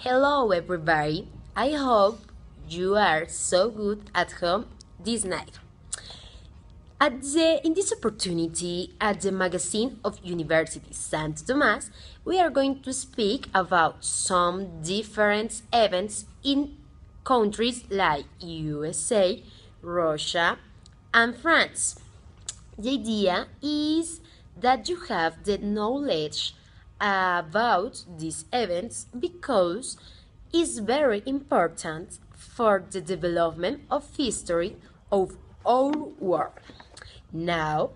Hello, everybody. I hope you are so good at home this night. In this opportunity, at the magazine of University Santo Tomas, we are going to speak about some different events in countries like USA, Russia, and France. The idea is that you have the knowledge about these events because it's very important for the development of history of our world. Now,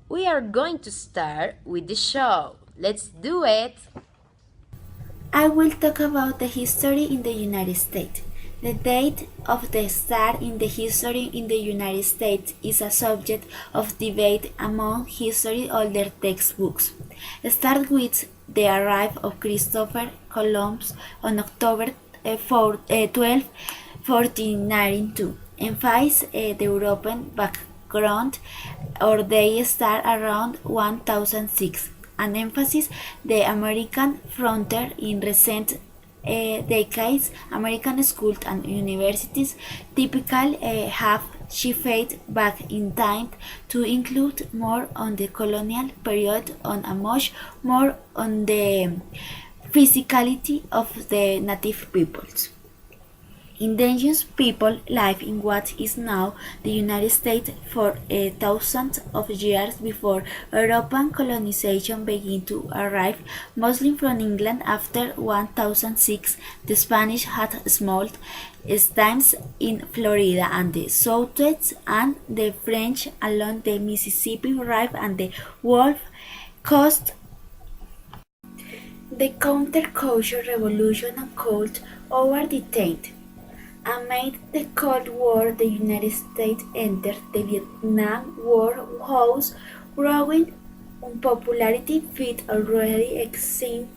we are going to start with the show. Let's do it! I will talk about the history in the United States. The date of the start in the history in the United States is a subject of debate among history older textbooks. Start with the arrival of Christopher Columbus on October 12, 1492. Emphasize the European background, or they start around 1006. An emphasis the American frontier in recent decades. American schools and universities typically have shifted back in time to include more on the colonial period on a much more on the physicality of the native peoples. Indigenous people live in what is now the United States for thousands of years before European colonization began to arrive, mostly from England after 1006. The Spanish had small stamps in Florida and the Southwest, and the French along the Mississippi River and the Gulf Coast. The counterculture revolution occurred over the 10th. Amid the Cold War, the United States entered the Vietnam War, whose growing unpopularity fed already existing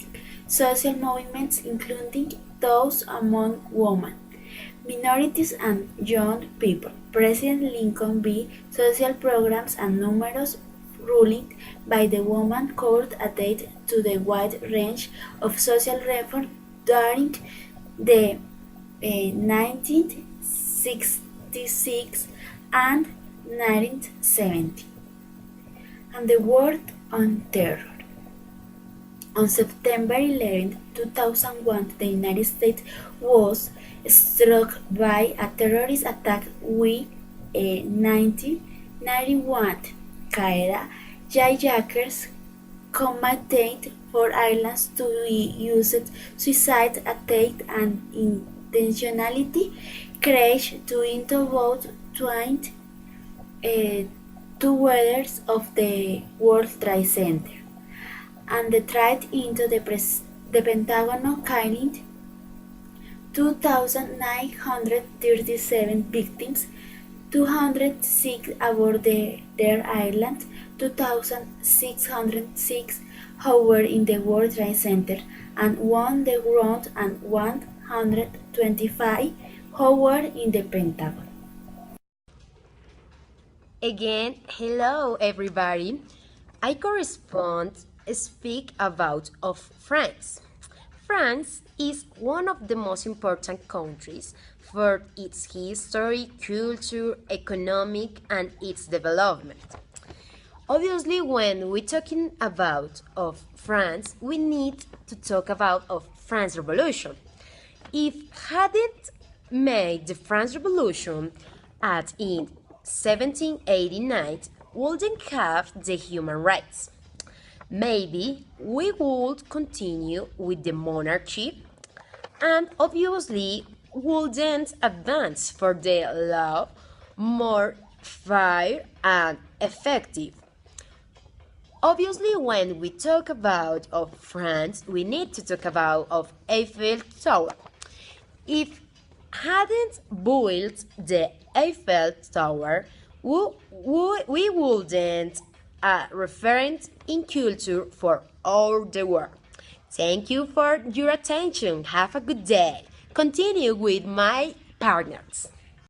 social movements, including those among women, minorities, and young people. President Lincoln began social programs and numerous rulings by the Women's Court added to the wide range of social reform during the 1966 and 1970, and the War on Terror. On September 11, 2001, the United States was struck by a terrorist attack with 1991 Qaeda hijackers committed for Ireland to use suicide attack and intentionality crash to into both twin towers of the World Trade Center and the threat into the Pentagon, killing 2,937 victims, 206 aboard their island, 2,606 were in the World Trade Center and on the ground, and 125 were in the Pentagon. Again, hello everybody. I speak about of France. France is one of the most important countries for its history, culture, economic, and its development. Obviously, when we're talking about of France, we need to talk about of France Revolution. If hadn't made the France Revolution at in 1789, wouldn't have the human rights. Maybe we would continue with the monarchy, and obviously wouldn't advance for the law more fair and effective. Obviously, when we talk about of France, we need to talk about of Eiffel Tower. If hadn't built the Eiffel Tower, we wouldn't a reference in culture for all the world. Thank you for your attention. Have a good day. Continue with my partners.